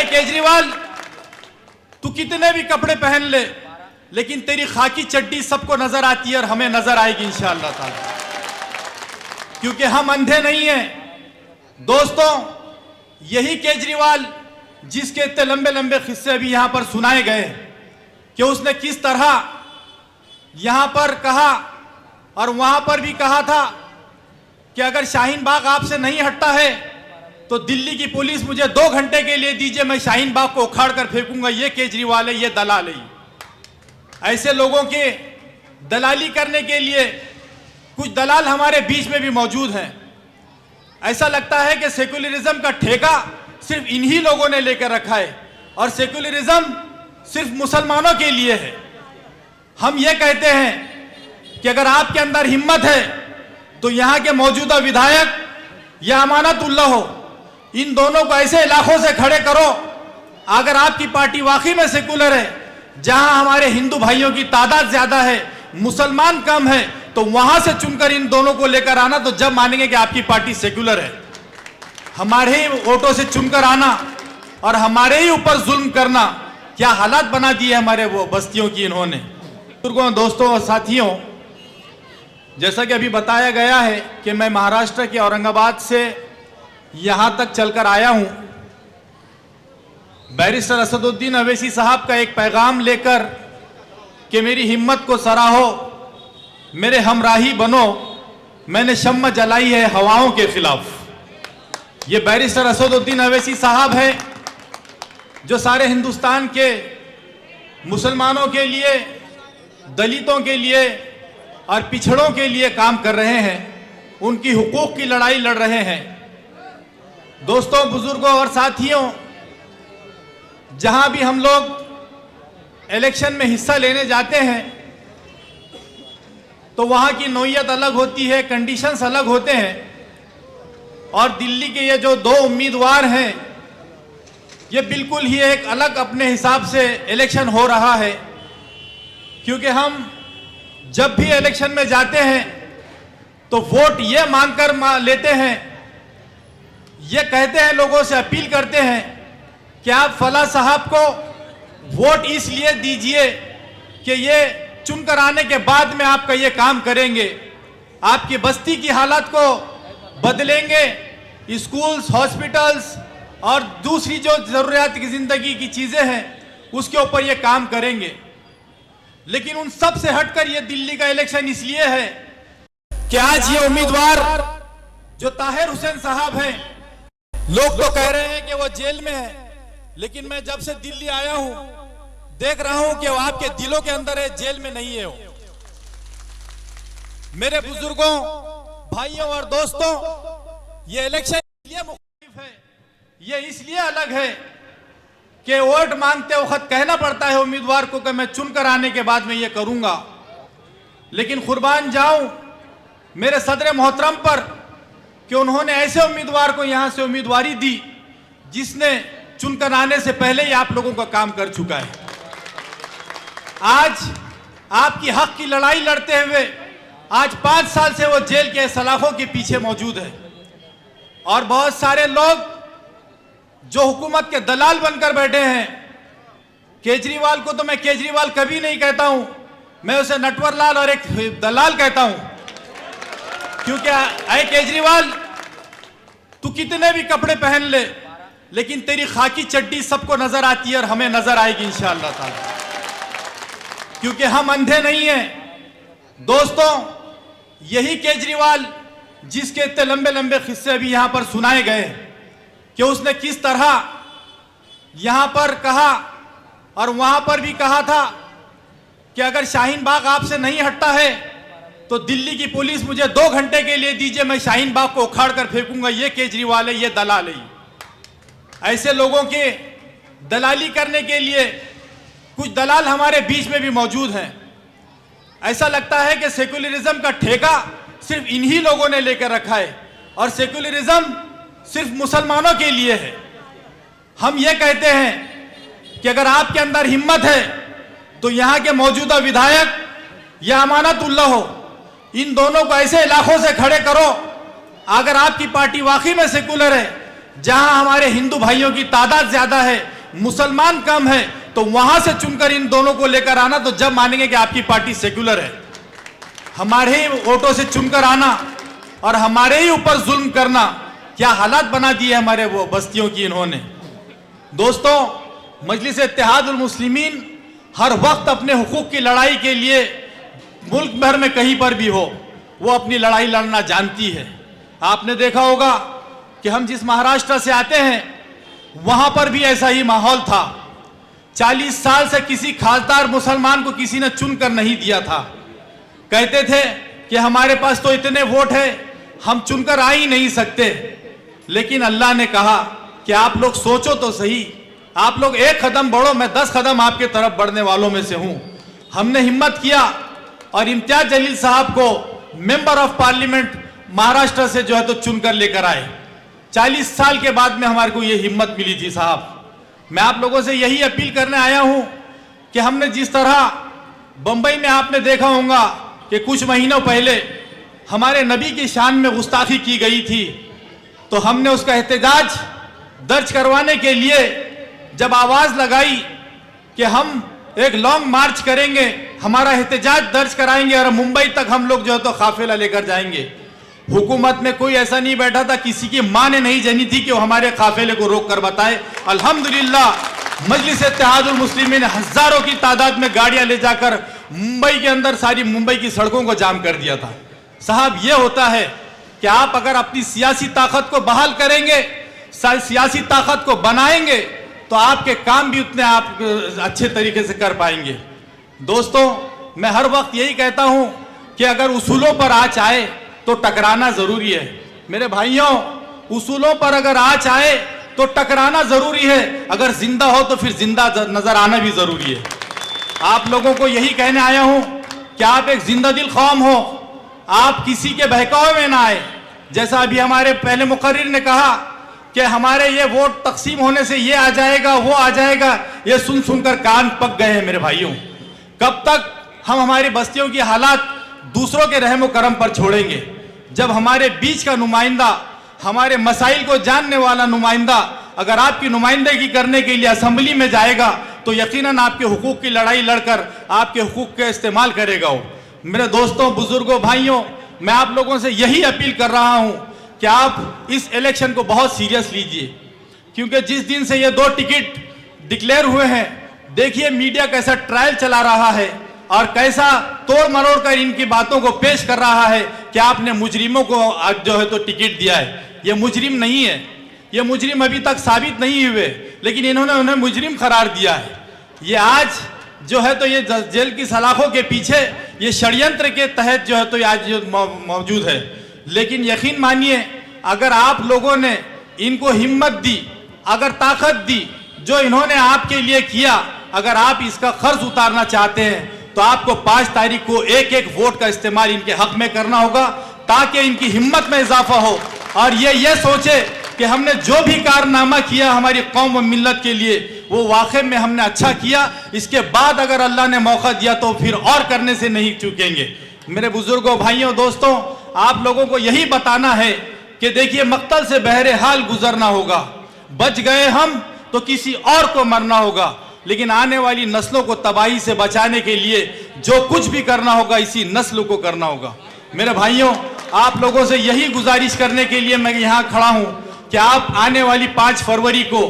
अरे केजरीवाल, तू कितने भी कपड़े पहन ले, लेकिन तेरी खाकी चड्डी सबको नजर आती है और हमें नजर आएगी इंशाअल्लाह ताला, क्योंकि हम अंधे नहीं हैं। दोस्तों, यही केजरीवाल जिसके इतने लंबे लंबे किस्से अभी यहां पर सुनाए गए कि उसने किस तरह यहां पर कहा और वहां पर भी कहा था कि अगर शाहीन बाग आपसे नहीं हटता है तो दिल्ली की पुलिस मुझे 2 घंटे के लिए दीजिए, मैं शाहीन बाग को उखाड़ कर फेंकूंगा। ये केजरीवाल है, ये दलाल है। ऐसे लोगों के दलाली करने के लिए कुछ दलाल हमारे बीच में भी मौजूद हैं। ऐसा लगता है कि सेक्युलरिज्म का ठेका सिर्फ इन्हीं लोगों ने लेकर रखा है और सेक्युलरिज्म सिर्फ मुसलमानों के लिए है। हम ये कहते हैं कि अगर आपके अंदर हिम्मत है तो यहाँ के मौजूदा विधायक या अमानतुल्लाह हो, इन दोनों को ऐसे इलाकों से खड़े करो। अगर आपकी पार्टी वाकई में सेकुलर है, जहां हमारे हिंदू भाइयों की तादाद ज्यादा है, मुसलमान कम है, तो वहां से चुनकर इन दोनों को लेकर आना, तो जब मानेंगे कि आपकी पार्टी सेकुलर है। हमारे ही वोटों से चुनकर आना और हमारे ही ऊपर जुल्म करना, क्या हालात बना दिए हमारे वो बस्तियों की इन्होंने। दोस्तों और साथियों, जैसा कि अभी बताया गया है कि मैं महाराष्ट्र के औरंगाबाद से यहां तक चलकर आया हूं, बैरिस्टर असदुद्दीन अवैसी साहब का एक पैगाम लेकर कि मेरी हिम्मत को सराहो, मेरे हमराही बनो, मैंने शम्म जलाई है हवाओं के खिलाफ। ये बैरिस्टर असदुद्दीन अवैसी साहब है जो सारे हिंदुस्तान के मुसलमानों के लिए, दलितों के लिए और पिछड़ों के लिए काम कर रहे हैं, उनकी हुकूक की लड़ाई लड़ रहे हैं। दोस्तों, बुजुर्गों और साथियों, जहां भी हम लोग इलेक्शन में हिस्सा लेने जाते हैं तो वहां की नौयत अलग होती है, कंडीशंस अलग होते हैं। और दिल्ली के ये जो 2 उम्मीदवार हैं, ये बिल्कुल ही एक अलग अपने हिसाब से इलेक्शन हो रहा है, क्योंकि हम जब भी इलेक्शन में जाते हैं तो वोट ये मांगकर लेते हैं, ये कहते हैं, लोगों से अपील करते हैं कि आप फला साहब को वोट इसलिए दीजिए कि ये चुनकर आने के बाद में आपका ये काम करेंगे, आपकी बस्ती की हालात को बदलेंगे, स्कूल्स, हॉस्पिटल्स और दूसरी जो जरूरियात की जिंदगी की चीजें हैं उसके ऊपर ये काम करेंगे। लेकिन उन सब से हटकर ये दिल्ली का इलेक्शन इसलिए है कि आज ये उम्मीदवार जो ताहिर हुसैन साहब हैं, लोग तो कह रहे हैं कि वो जेल में है, लेकिन मैं जब से दिल्ली आया हूं देख रहा हूं कि वो आपके दिलों के अंदर है, जेल में नहीं है वो। मेरे बुजुर्गों, भाइयों और दोस्तों, ये इलेक्शन इसलिए मुख्तलिफ है, ये इसलिए अलग है कि वोट मांगते वक्त कहना पड़ता है उम्मीदवार को कि मैं चुनकर आने के बाद मैं ये करूंगा। लेकिन कुर्बान जाऊं मेरे सदर मोहतरम पर कि उन्होंने ऐसे उम्मीदवार को यहां से उम्मीदवारी दी जिसने चुनकर आने से पहले ही आप लोगों का काम कर चुका है। आज आपकी हक की लड़ाई लड़ते हुए आज 5 साल से वो जेल के सलाखों के पीछे मौजूद है। और बहुत सारे लोग जो हुकूमत के दलाल बनकर बैठे हैं, केजरीवाल को तो मैं केजरीवाल कभी नहीं कहता हूं, मैं उसे नटवरलाल और एक दलाल कहता हूं, क्योंकि अरे केजरीवाल, तू कितने भी कपड़े पहन ले, लेकिन तेरी खाकी चड्डी सबको नजर आती है और हमें नजर आएगी इंशाअल्लाह ताला, क्योंकि हम अंधे नहीं हैं। दोस्तों, यही केजरीवाल जिसके इतने लंबे लंबे किस्से अभी यहां पर सुनाए गए कि उसने किस तरह यहां पर कहा और वहां पर भी कहा था कि अगर शाहीन बाग आपसे नहीं हटता है तो दिल्ली की पुलिस मुझे 2 घंटे के लिए दीजिए, मैं शाहीन बाग को उखाड़ कर फेंकूंगा। ये केजरीवाल है, ये दलाल है। ऐसे लोगों के दलाली करने के लिए कुछ दलाल हमारे बीच में भी मौजूद हैं। ऐसा लगता है कि सेक्युलरिज्म का ठेका सिर्फ इन्हीं लोगों ने लेकर रखा है और सेक्युलरिज्म सिर्फ मुसलमानों के लिए है। हम ये कहते हैं कि अगर आपके अंदर हिम्मत है तो यहाँ के मौजूदा विधायक या अमानतुल्लाह हो, इन दोनों को ऐसे इलाकों से खड़े करो। अगर आपकी पार्टी वाकई में सेकुलर है, जहां हमारे हिंदू भाइयों की तादाद ज्यादा है, मुसलमान कम है, तो वहां से चुनकर इन दोनों को लेकर आना, तो जब मानेंगे कि आपकी पार्टी सेक्युलर है। हमारे ही वोटों से चुनकर आना और हमारे ही ऊपर जुल्म करना, क्या हालात बना दिए हमारे वो बस्तियों की इन्होंने। दोस्तों, मजलिस इत्तेहादुल मुस्लिमीन हर वक्त अपने हुकूक की लड़ाई के लिए मुल्क भर में कहीं पर भी हो, वो अपनी लड़ाई लड़ना जानती है। आपने देखा होगा कि हम जिस महाराष्ट्र से आते हैं वहां पर भी ऐसा ही माहौल था। 40 साल से किसी खासदार मुसलमान को किसी ने चुनकर नहीं दिया था। कहते थे कि हमारे पास तो इतने वोट है, हम चुनकर आ ही नहीं सकते। लेकिन अल्लाह ने कहा कि आप लोग सोचो तो सही, आप लोग एक कदम बढ़ो, मैं 10 कदम आपके तरफ बढ़ने वालों में से हूं। हमने हिम्मत किया और इम्तियाज जलील साहब को मेंबर ऑफ पार्लियामेंट महाराष्ट्र से जो है तो चुनकर लेकर आए। 40 साल के बाद में हमारे को ये हिम्मत मिली थी साहब। मैं आप लोगों से यही अपील करने आया हूं कि हमने जिस तरह बंबई में आपने देखा होगा कि कुछ महीनों पहले हमारे नबी की शान में गुस्ताखी की गई थी, तो हमने उसका एहतजाज दर्ज करवाने के लिए जब आवाज लगाई कि हम एक लॉन्ग मार्च करेंगे, हमारा एहतजाज दर्ज कराएंगे और मुंबई तक हम लोग जो है तो काफिला लेकर जाएंगे। हुकूमत में कोई ऐसा नहीं बैठा था, किसी की मां ने नहीं जानी थी कि वो हमारे काफिले को रोक कर बताए। अल्हम्दुलिल्लाह मजलिस इत्तेहादुल मुस्लिमीन ने हजारों की तादाद में गाड़ियां ले जाकर मुंबई के अंदर सारी मुंबई की सड़कों को जाम कर दिया था। साहब, ये होता है कि आप अगर अपनी सियासी ताकत को बहाल करेंगे, सियासी ताकत को बनाएंगे, तो आपके काम भी उतने आप अच्छे तरीके से कर पाएंगे। दोस्तों, मैं हर वक्त यही कहता हूं कि अगर उसूलों पर आँच आए तो टकराना जरूरी है। मेरे भाइयों, उसूलों पर अगर आँच आए तो टकराना जरूरी है, अगर जिंदा हो तो फिर जिंदा नजर आना भी जरूरी है। आप लोगों को यही कहने आया हूं कि आप एक जिंदा दिल कौम हो, आप किसी के बहकावे में ना आए। जैसा अभी हमारे पहले मुकर्रिर ने कहा कि हमारे ये वोट तकसीम होने से ये आ जाएगा, वो आ जाएगा, ये सुन सुनकर कान पक गए हैं मेरे भाइयों। कब तक हम हमारी बस्तियों की हालात दूसरों के रहमो करम पर छोड़ेंगे? जब हमारे बीच का नुमाइंदा, हमारे मसाइल को जानने वाला नुमाइंदा अगर आपकी नुमाइंदगी करने के लिए असेंबली में जाएगा, तो यकीनन आपके हुकूक की लड़ाई लड़कर आपके हुकूक का इस्तेमाल करेगा वो। मेरे दोस्तों, बुजुर्गों, भाइयों, मैं आप लोगों से यही अपील कर रहा हूं कि आप इस इलेक्शन को बहुत सीरियस लीजिए, क्योंकि जिस दिन से ये 2 टिकट डिक्लेयर हुए हैं, देखिए मीडिया कैसा ट्रायल चला रहा है और कैसा तोड़ मरोड़ कर इनकी बातों को पेश कर रहा है कि आपने मुजरिमों को आज जो है तो टिकट दिया है। ये मुजरिम नहीं है, ये मुजरिम अभी तक साबित नहीं हुए, लेकिन इन्होंने उन्हें मुजरिम करार दिया है। ये आज जो है तो ये जेल की सलाखों के पीछे ये षड्यंत्र के तहत जो है तो आज मौजूद है। लेकिन यकीन मानिए, अगर आप लोगों ने इनको हिम्मत दी, अगर ताकत दी, जो इन्होंने आपके लिए किया, अगर आप इसका खर्च उतारना चाहते हैं, तो आपको 5 तारीख को एक एक वोट का इस्तेमाल इनके हक में करना होगा, ताकि इनकी हिम्मत में इजाफा हो और ये सोचे कि हमने जो भी कारनामा किया हमारी कौम व मिल्लत के लिए, वो वाकई में हमने अच्छा किया। इसके बाद अगर अल्लाह ने मौका दिया तो फिर और करने से नहीं चूकेंगे। मेरे बुजुर्गों, भाइयों, दोस्तों, आप लोगों को यही बताना है कि देखिए, मक्तल से बहरे हाल गुजरना होगा। बच गए हम तो किसी और को मरना होगा, लेकिन आने वाली नस्लों को तबाही से बचाने के लिए जो कुछ भी करना होगा, इसी नस्ल को करना होगा। मेरे भाइयों, आप लोगों से यही गुजारिश करने के लिए मैं यहाँ खड़ा हूँ कि आप आने वाली 5 फरवरी को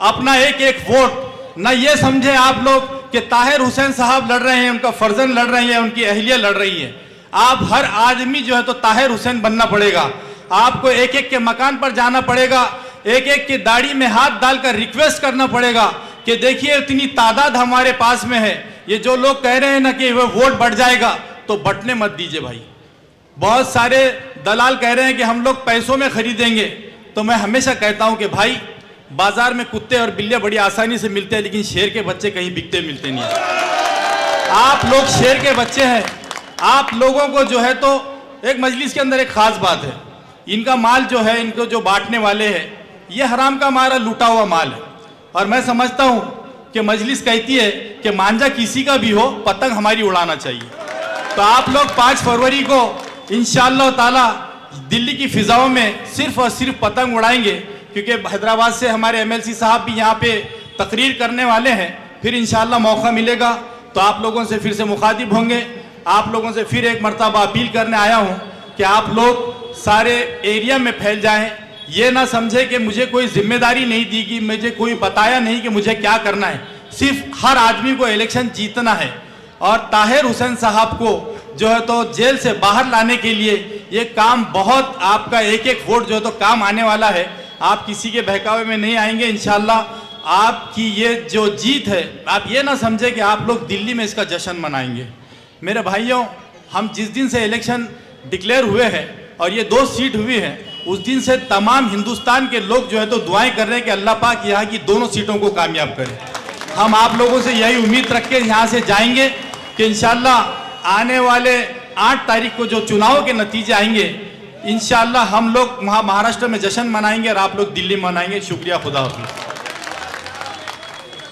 अपना एक एक वोट, न ये समझे आप लोग कि ताहिर हुसैन साहब लड़ रहे हैं, उनका फर्जन लड़ रही है, उनकी अहलिया लड़ रही है। आप हर आदमी जो है तो ताहिर हुसैन बनना पड़ेगा। आपको एक एक के मकान पर जाना पड़ेगा, एक एक की दाढ़ी में हाथ डालकर रिक्वेस्ट करना पड़ेगा कि देखिए, इतनी तादाद हमारे पास में है, ये जो लोग कह रहे हैं ना कि वह वोट बढ़ जाएगा, तो बंटने मत दीजिए भाई। बहुत सारे दलाल कह रहे हैं कि हम लोग पैसों में खरीदेंगे, तो मैं हमेशा कहता हूं कि भाई, बाजार में कुत्ते और बिल्ले बड़ी आसानी से मिलते हैं, लेकिन शेर के बच्चे कहीं बिकते मिलते नहीं है। आप लोग शेर के बच्चे हैं। आप लोगों को जो है तो एक मजलिस के अंदर एक खास बात है, इनका माल जो है, इनको जो बांटने वाले हैं, ये हराम का मारा लूटा हुआ माल है। और मैं समझता हूं कि मजलिस कहती है कि मांझा किसी का भी हो, पतंग हमारी उड़ाना चाहिए। तो आप लोग 5 फरवरी को इंशाअल्लाह ताला दिल्ली की फिजाओं में सिर्फ और सिर्फ पतंग उड़ाएंगे, क्योंकि हैदराबाद से हमारे MLC साहब भी यहाँ पे तकरीर करने वाले हैं, फिर इंशाअल्लाह मौका मिलेगा तो आप लोगों से फिर से मुखातिब होंगे। आप लोगों से फिर एक मरतबा अपील करने आया हूँ कि आप लोग सारे एरिया में फैल जाएं। ये ना समझे कि मुझे कोई जिम्मेदारी नहीं दी गई, मुझे कोई बताया नहीं कि मुझे क्या करना है। सिर्फ हर आदमी को इलेक्शन जीतना है और ताहिर हुसैन साहब को जो है तो जेल से बाहर लाने के लिए ये काम बहुत, आपका एक एक वोट जो है तो काम आने वाला है। आप किसी के बहकावे में नहीं आएंगे। इंशाल्लाह आपकी ये जो जीत है, आप ये ना समझे कि आप लोग दिल्ली में इसका जश्न मनाएंगे। मेरे भाइयों, हम जिस दिन से इलेक्शन डिक्लेयर हुए हैं और ये 2 सीट हुई हैं, उस दिन से तमाम हिंदुस्तान के लोग जो है तो दुआएं कर रहे हैं कि अल्लाह पाक यहाँ की दोनों सीटों को कामयाब करे। हम आप लोगों से यही उम्मीद रख के यहाँ से जाएंगे कि इंशाल्लाह आने वाले 8 तारीख को जो चुनाव के नतीजे आएंगे, इंशाल्लाह हम लोग वहाँ महाराष्ट्र में जश्न मनाएंगे और आप लोग दिल्ली मनाएंगे। शुक्रिया, खुदा हाफिज़।